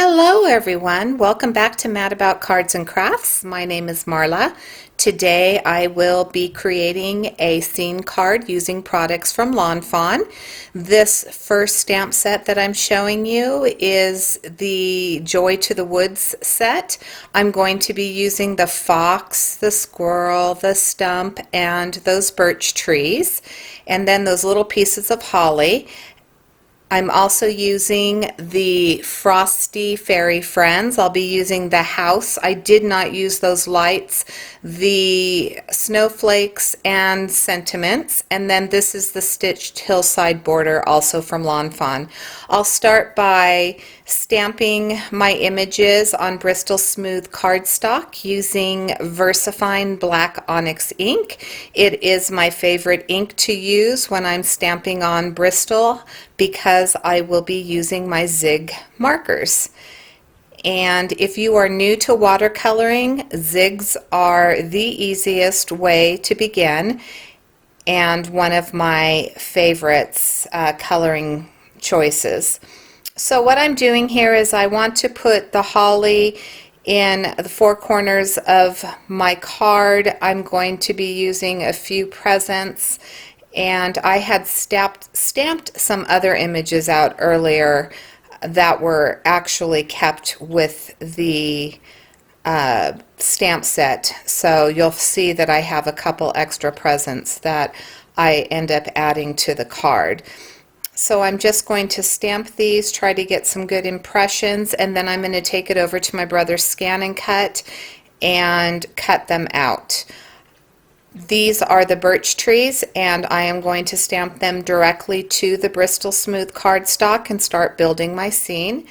Hello everyone, welcome back to Mad About Cards and Crafts. My name is Marla. Today I will be creating a scene card using products from Fawn. This first stamp set that I'm showing you is the Joy to the Woods set. I'm going to be using the fox, the squirrel, the stump, and those birch trees, and then those little pieces of holly. I'm also using the Frosty Fairy Friends. I'll be using the house. I did not use those lights, the snowflakes and sentiments, and then this is the stitched hillside border also from Lawn Fawn. I'll start by stamping my images on Bristol Smooth cardstock using VersaFine Black Onyx ink. It is my favorite ink to use when I'm stamping on Bristol because I will be using my Zig Markers. And if you are new to watercoloring, Zigs are the easiest way to begin and one of my favorites coloring choices. So what I'm doing here is I want to put the holly in the four corners of my card. I'm going to be using a few presents, and I had stamped some other images out earlier that were actually kept with the stamp set. So you'll see that I have a couple extra presents that I end up adding to the card. So I'm just going to stamp these, try to get some good impressions, and then I'm going to take it over to my brother's Scan and Cut and cut them out. These are the birch trees, and I am going to stamp them directly to the Bristol Smooth cardstock and start building my scene.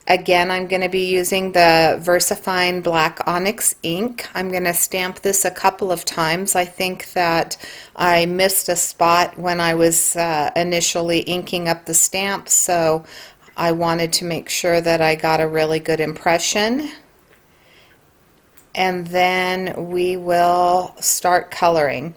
Again, I'm going to be using the VersaFine Black Onyx ink. I'm going to stamp this a couple of times. I think that I missed a spot when I was initially inking up the stamp, so I wanted to make sure that I got a really good impression. And then we will start coloring.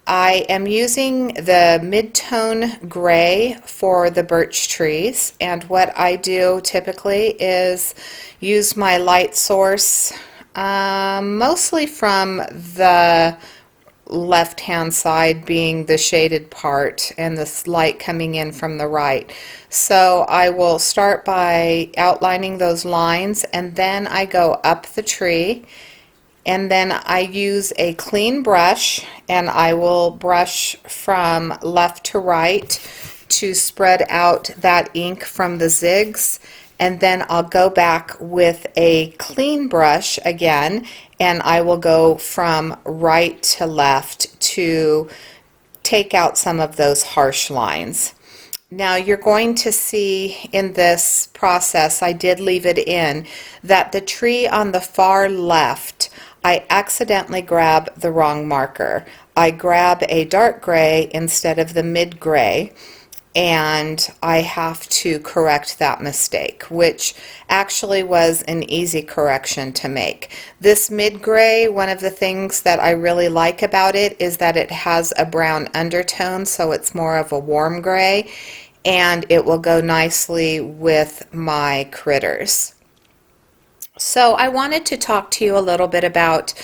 I am using the mid-tone gray for the birch trees, and what I do typically is use my light source mostly from the left hand side being the shaded part and this light coming in from the right. So I will start by outlining those lines, and then I go up the tree, and then I use a clean brush and I will brush from left to right to spread out that ink from the zigs, and then I'll go back with a clean brush again and I will go from right to left to take out some of those harsh lines. Now you're going to see in this process, I did leave it in, that the tree on the far left, I accidentally grab the wrong marker. I grab a dark gray instead of the mid gray, and I have to correct that mistake, which actually was an easy correction to make. This mid gray, one of the things that I really like about it is that it has a brown undertone, so it's more of a warm gray, and it will go nicely with my critters. So I wanted to talk to you a little bit about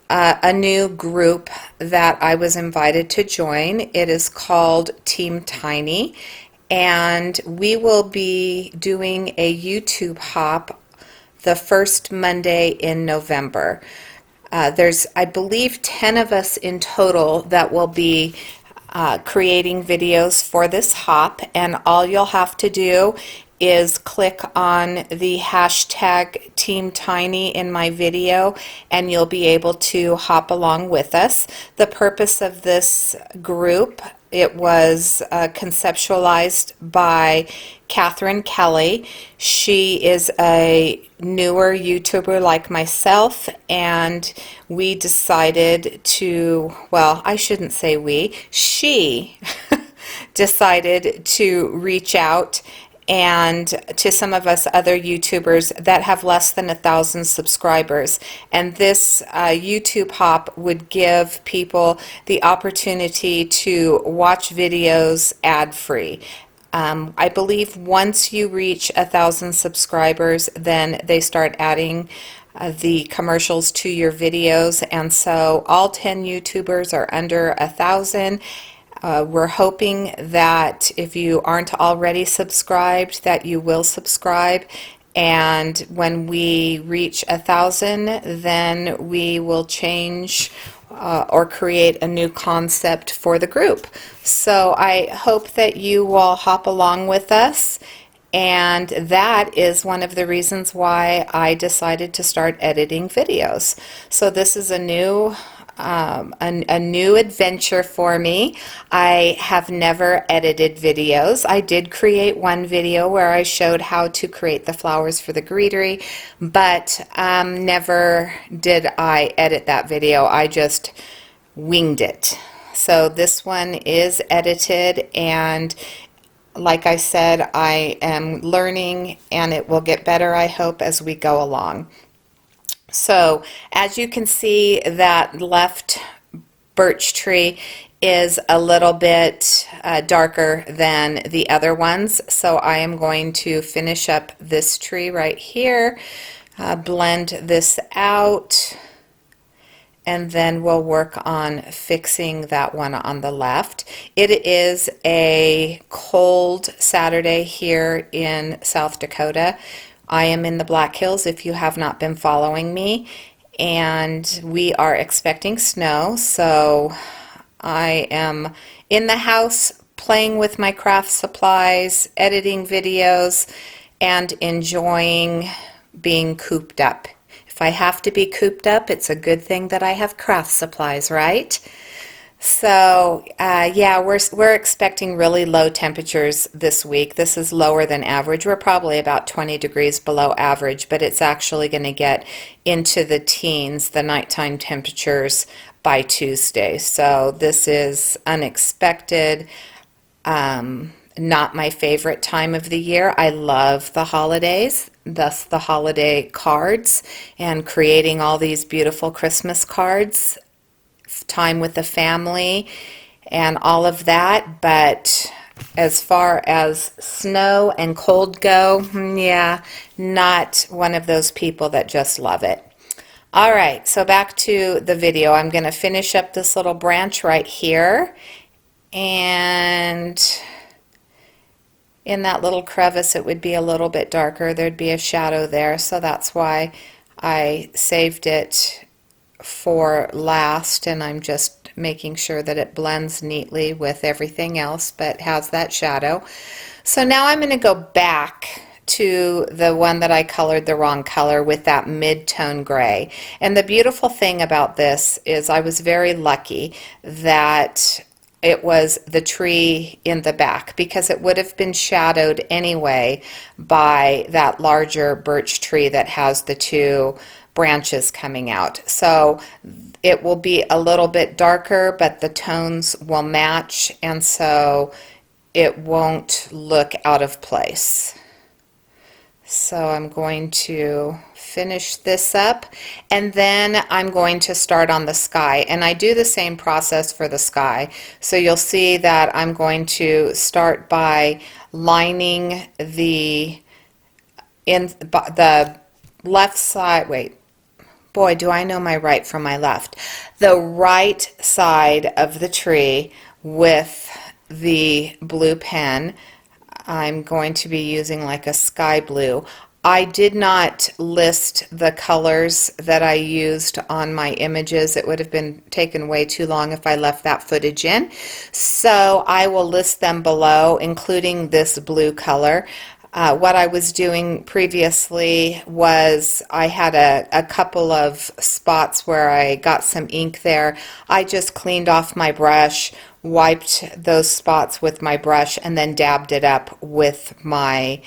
a new group that I was invited to join. It is called Team Tiny, and we will be doing a YouTube hop the first Monday in November. There's, I believe, 10 of us in total that will be creating videos for this hop, and all you'll have to do is click on the hashtag Team Tiny in my video and you'll be able to hop along with us. The purpose of this group, it was conceptualized by Catherine Kelly. She is a newer YouTuber like myself, and we decided to, well, I shouldn't say we, she decided to reach out and to some of us other YouTubers that have less than 1,000 subscribers. And this YouTube hop would give people the opportunity to watch videos ad-free. I believe once you reach 1,000 subscribers, then they start adding the commercials to your videos, and so all 10 YouTubers are under 1,000. We're hoping that if you aren't already subscribed, that you will subscribe. And when we reach 1,000, then we will change or create a new concept for the group. So I hope that you will hop along with us. And that is one of the reasons why I decided to start editing videos. So this is a new adventure for me. I have never edited videos. I did create one video where I showed how to create the flowers for the greetery, but never did I edit that video. I just winged it. So this one is edited, and like I said, I am learning, and it will get better, I hope, as we go along. So as you can see, that left birch tree is a little bit darker than the other ones. So I am going to finish up this tree right here, blend this out, and then we'll work on fixing that one on the left. It is a cold Saturday here in South Dakota. I am in the Black Hills if you have not been following me, and we are expecting snow, so I am in the house playing with my craft supplies, editing videos, and enjoying being cooped up. If I have to be cooped up, it's a good thing that I have craft supplies, right? So yeah, we're expecting really low temperatures this week. This is lower than average. We're probably about 20 degrees below average, but it's actually going to get into the teens, the nighttime temperatures, by Tuesday. So this is unexpected. Not my favorite time of the year. I love the holidays, thus the holiday cards, and creating all these beautiful Christmas cards, time with the family, and all of that. But as far as snow and cold go, yeah, not one of those people that just love it. All right, so back to the video. I'm going to finish up this little branch right here, and in that little crevice it would be a little bit darker. There'd be a shadow there, so that's why I saved it for last, and I'm just making sure that it blends neatly with everything else but has that shadow. So now I'm going to go back to the one that I colored the wrong color with that mid-tone gray. And the beautiful thing about this is I was very lucky that it was the tree in the back, because it would have been shadowed anyway by that larger birch tree that has the two branches coming out. So it will be a little bit darker, but the tones will match, and so it won't look out of place. So I'm going to finish this up, and then I'm going to start on the sky, and I do the same process for the sky. So you'll see that I'm going to start by lining the left side. Wait, boy, do I know my right from my left. The right side of the tree with the blue pen. I'm going to be using like a sky blue. I did not list the colors that I used on my images. It would have been taken way too long if I left that footage in. So I will list them below, including this blue color. What I was doing previously was I had a couple of spots where I got some ink there. I just cleaned off my brush, wiped those spots with my brush, and then dabbed it up with my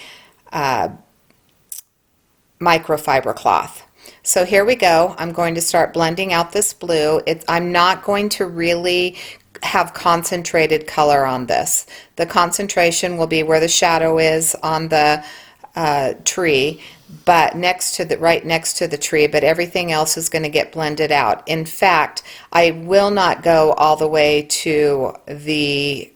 microfiber cloth. So here we go. I'm going to start blending out this blue. I'm not going to really have concentrated color on this. The concentration will be where the shadow is on the tree, but right next to the tree, but everything else is going to get blended out. In fact, I will not go all the way to the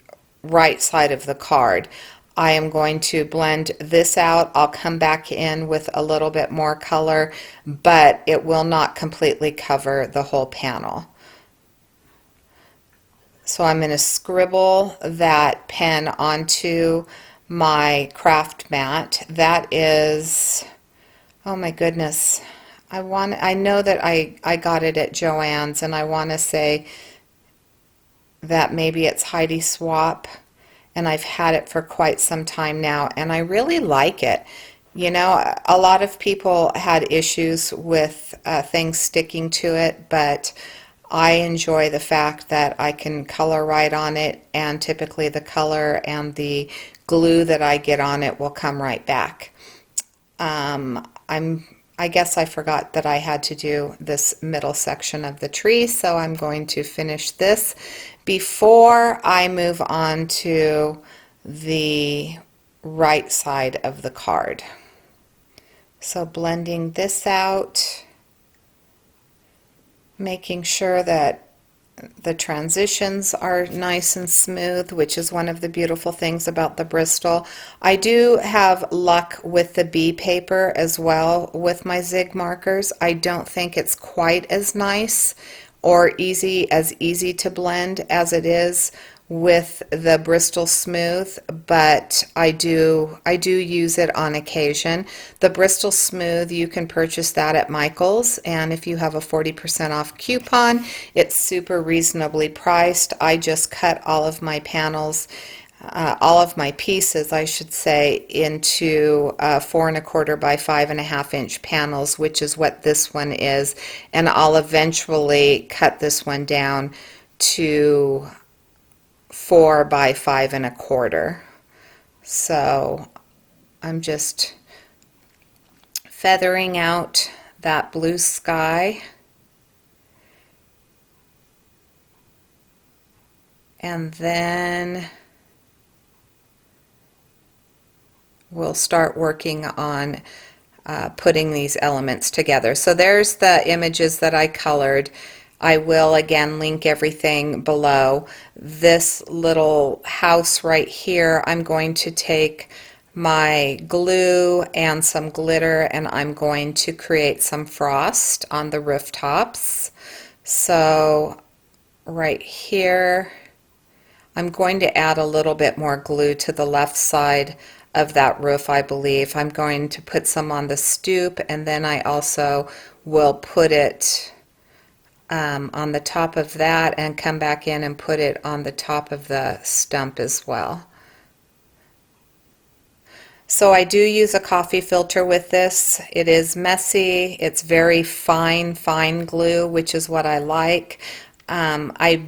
right side of the card. I am going to blend this out. I'll come back in with a little bit more color, but it will not completely cover the whole panel. So I'm going to scribble that pen onto my craft mat. That is, oh my goodness, I know that I got it at Joann's, and I want to say that maybe it's Heidi Swap, and I've had it for quite some time now, and I really like it. You know, a lot of people had issues with things sticking to it, but I enjoy the fact that I can color right on it, and typically the color and the glue that I get on it will come right back. I guess I forgot that I had to do this middle section of the tree, so I'm going to finish this before I move on to the right side of the card. So blending this out, making sure that the transitions are nice and smooth, which is one of the beautiful things about the Bristol. I do have luck with the bee paper as well with my Zig markers. I don't think it's quite as nice or easy to blend as it is with the Bristol Smooth, but I do use it on occasion. The Bristol Smooth, you can purchase that at Michael's, and if you have a 40% off coupon, it's super reasonably priced. I just cut all of my panels, all of my pieces, I should say, into 4 1/4 by 5 1/2 inch panels, which is what this one is, and I'll eventually cut this one down to 4 by 5 1/4. So I'm just feathering out that blue sky, and then we'll start working on putting these elements together. So there's the images that I colored. I will again link everything below. This little house right here, I'm going to take my glue and some glitter, and I'm going to create some frost on the rooftops. So right here, I'm going to add a little bit more glue to the left side of that roof, I believe. I'm going to put some on the stoop, and then I also will put it on the top of that and come back in and put it on the top of the stump as well. So I do use a coffee filter with this. It is messy. It's very fine glue, which is what I like. I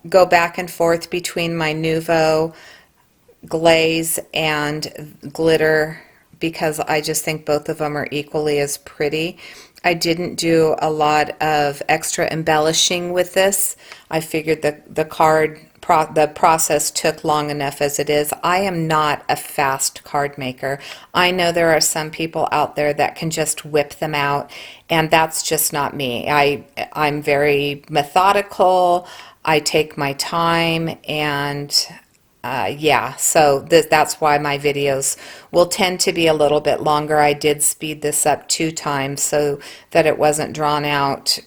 go back and forth between my Nuvo glaze and glitter because I just think both of them are equally as pretty. I didn't do a lot of extra embellishing with this. I figured that the process took long enough as it is. I am not a fast card maker. I know there are some people out there that can just whip them out, and that's just not me. I'm very methodical. I take my time, and yeah, so that's why my videos will tend to be a little bit longer. I did speed this up 2 times so that it wasn't drawn out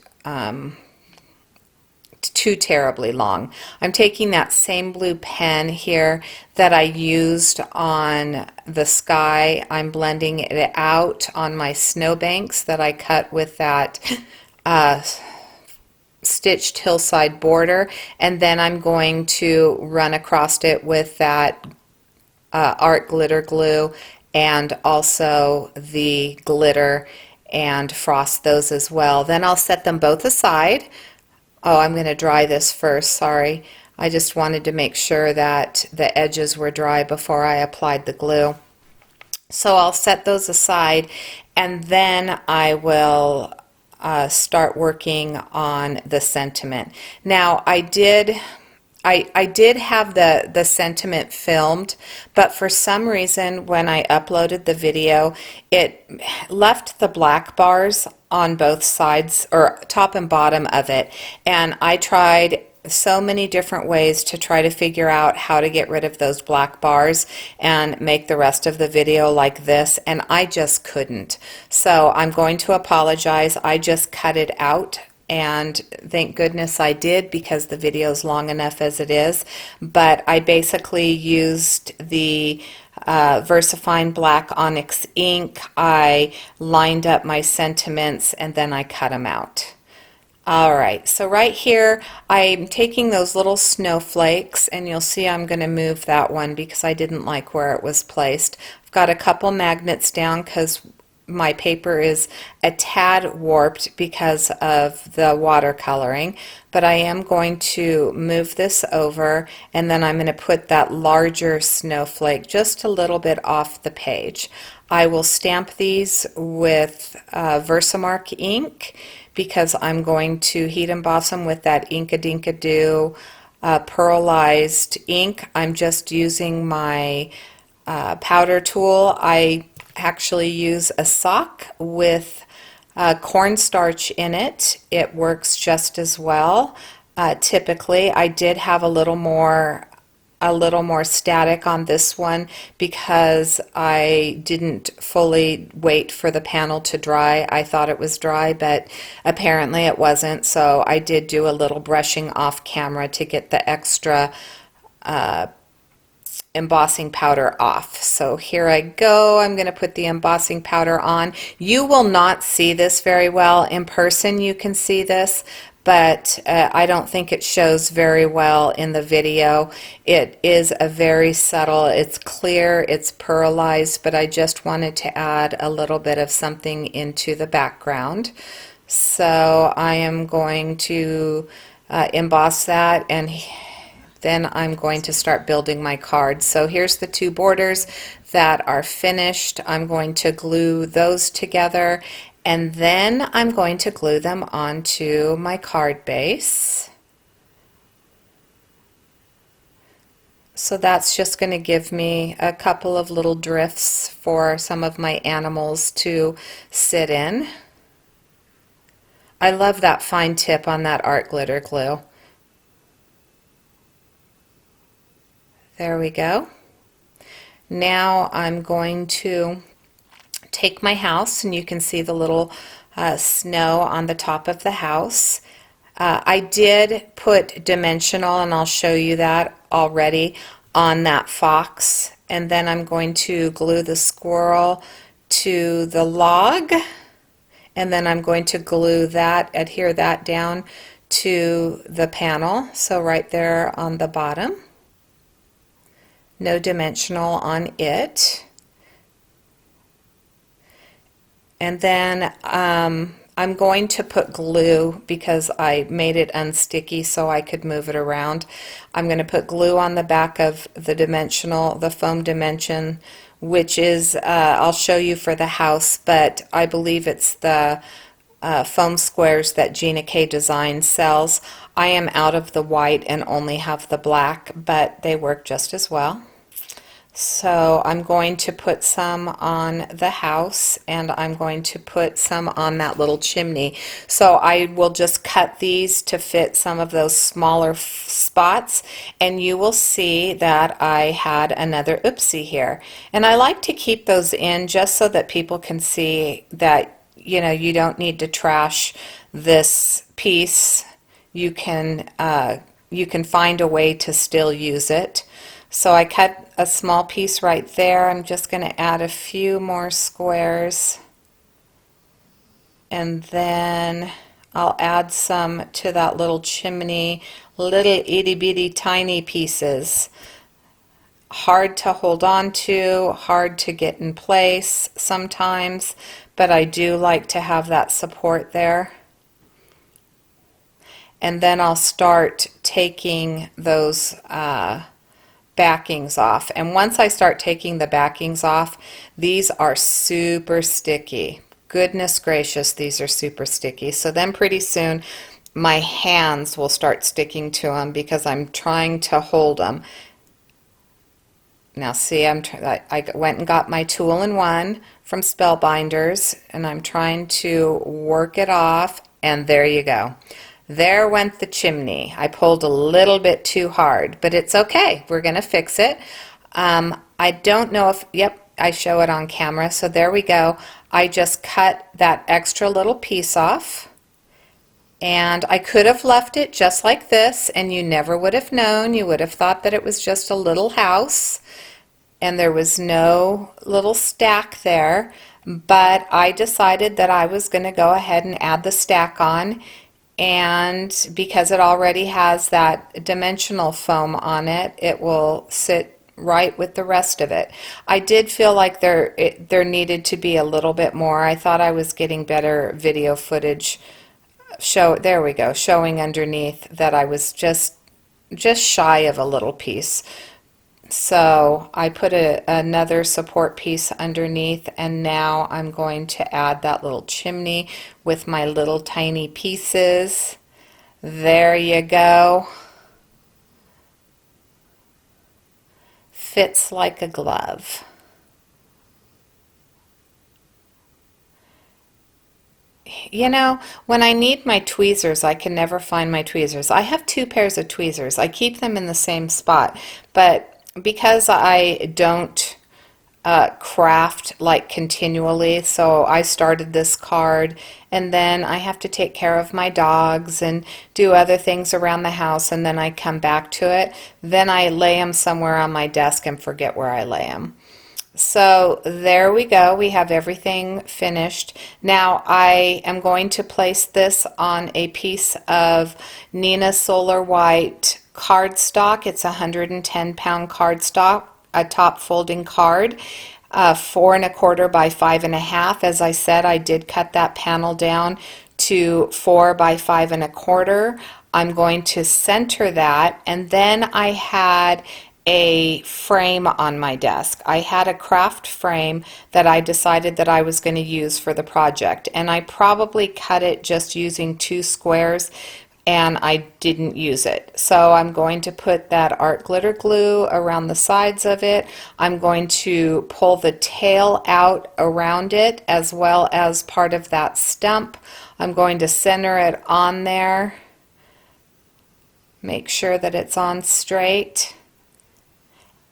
too terribly long. I'm taking that same blue pen here that I used on the sky. I'm blending it out on my snowbanks that I cut with that stitched hillside border, and then I'm going to run across it with that art glitter glue and also the glitter and frost those as well. Then I'll set them both aside. Oh, I'm going to dry this first, sorry. I just wanted to make sure that the edges were dry before I applied the glue. So I'll set those aside, and then I will start working on the sentiment. Now I did have the sentiment filmed, but for some reason when I uploaded the video, it left the black bars on both sides, or top and bottom of it, and I tried so many different ways to try to figure out how to get rid of those black bars and make the rest of the video like this, and I just couldn't. So I'm going to apologize. I just cut it out, and thank goodness I did, because the video is long enough as it is. But I basically used the VersaFine Black Onyx ink. I lined up my sentiments and then I cut them out. Alright, so right here I'm taking those little snowflakes, and you'll see I'm going to move that one because I didn't like where it was placed. I've got a couple magnets down because my paper is a tad warped because of the watercoloring, but I am going to move this over, and then I'm going to put that larger snowflake just a little bit off the page. I will stamp these with Versamark ink because I'm going to heat emboss them with that Ink-a-Dink-a-Doo pearlized ink. I'm just using my powder tool. I actually use a sock with cornstarch in it. It works just as well. Typically, I did have a little more static on this one because I didn't fully wait for the panel to dry. I thought it was dry, but apparently it wasn't, so I did do a little brushing off camera to get the extra embossing powder off. So here I go. I'm going to put the embossing powder on. You will not see this very well. In person you can see this, but I don't think it shows very well in the video. It is a very subtle, it's clear, it's pearlized, but I just wanted to add a little bit of something into the background. So I am going to emboss that, and then I'm going to start building my card. So here's the two borders that are finished. I'm going to glue those together, and then I'm going to glue them onto my card base. So that's just going to give me a couple of little drifts for some of my animals to sit in. I love that fine tip on that art glitter glue. There we go. Now I'm going to take my house, and you can see the little snow on the top of the house. I did put dimensional, and I'll show you that already, on that fox, and then I'm going to glue the squirrel to the log, and then I'm going to glue that, adhere that down to the panel, so right there on the bottom. No dimensional on it. And then I'm going to put glue because I made it unsticky so I could move it around. I'm going to put glue on the back of the dimensional, the foam dimension, which is, I'll show you for the house, but I believe it's the foam squares that Gina K Design sells. I am out of the white and only have the black, but they work just as well. So I'm going to put some on the house, and I'm going to put some on that little chimney. So I will just cut these to fit some of those smaller spots, and you will see that I had another oopsie here. And I like to keep those in just so that people can see that, you know, you don't need to trash this piece. You can find a way to still use it. So I cut a small piece right there. I'm just going to add a few more squares, and then I'll add some to that little chimney, little itty bitty tiny pieces. Hard to hold on to, hard to get in place sometimes, but I do like to have that support there. And then I'll start taking those backings off. And once I start taking the backings off, these are super sticky. Goodness gracious, these are super sticky. So then pretty soon my hands will start sticking to them because I'm trying to hold them. Now see, I went and got my tool-in-one from Spellbinders, and I'm trying to work it off, and there you go. There went the chimney. I pulled a little bit too hard, but it's okay. We're going to fix it. I don't know if, yep, I show it on camera. So there we go. I just cut that extra little piece off. And I could have left it just like this, and you never would have known. You would have thought that it was just a little house, and there was no little stack there. But I decided that I was going to go ahead and add the stack on, and because it already has that dimensional foam on it, it will sit right with the rest of it. I did feel like there needed to be a little bit more. I thought I was getting better video footage. There we go, showing underneath that I was just shy of a little piece. So I put another support piece underneath, and now I'm going to add that little chimney with my little tiny pieces. There you go. Fits like a glove. You know, when I need my tweezers, I can never find my tweezers. I have 2 pairs of tweezers. I keep them in the same spot, but because I don't craft like continually, so I started this card, and then I have to take care of my dogs and do other things around the house, and then I come back to it. Then I lay them somewhere on my desk and forget where I lay them. So there we go. We have everything finished. Now I am going to place this on a piece of Nina Solar White cardstock. It's a 110-pound cardstock, a top folding card, 4 1/4 by 5 1/2. As I said, I did cut that panel down to 4 by 5 1/4. I'm going to center that, and then I had a frame on my desk. I had a craft frame that I decided that I was going to use for the project, and I probably cut it just using 2 squares, and I didn't use it. So I'm going to put that art glitter glue around the sides of it. I'm going to pull the tail out around it as well as part of that stump. I'm going to center it on there. Make sure that it's on straight.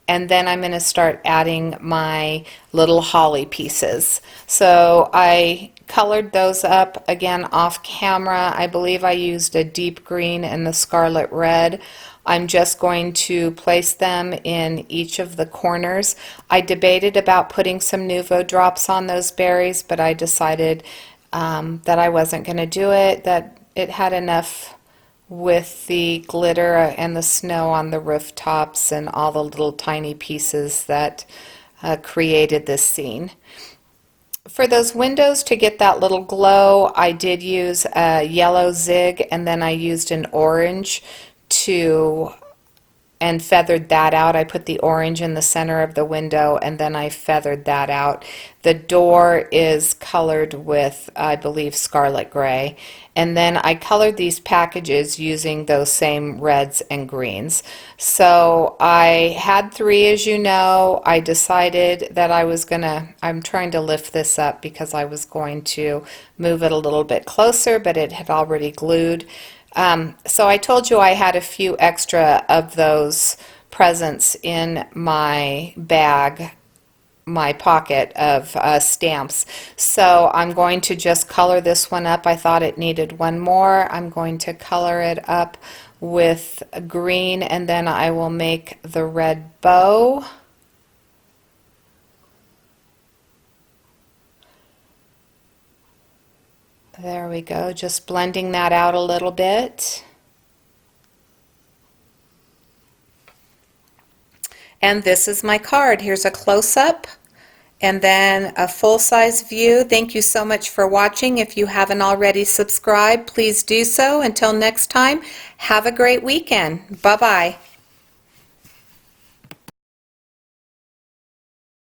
And then I'm going to start adding my little holly pieces. So I colored those up again off camera. I believe I used a deep green and the scarlet red. I'm just going to place them in each of the corners. I debated about putting some Nuvo drops on those berries, but I decided that I wasn't going to do it, that it had enough with the glitter and the snow on the rooftops and all the little tiny pieces that created this scene. For those windows, to get that little glow, I did use a yellow zig, and then I used an orange and feathered that out. I put the orange in the center of the window, and then I feathered that out. The door is colored with, I believe, scarlet gray. And then I colored these packages using those same reds and greens. So I had 3, as you know. I decided that I'm trying to lift this up because I was going to move it a little bit closer, but it had already glued. So I told you I had a few extra of those presents in my bag, my pocket of stamps. So I'm going to just color this one up. I thought it needed one more. I'm going to color it up with green, and then I will make the red bow. There we go, just blending that out a little bit. And this is my card. Here's a close-up and then a full-size view. Thank you so much for watching. If you haven't already subscribed, please do so. Until next time, have a great weekend. Bye-bye.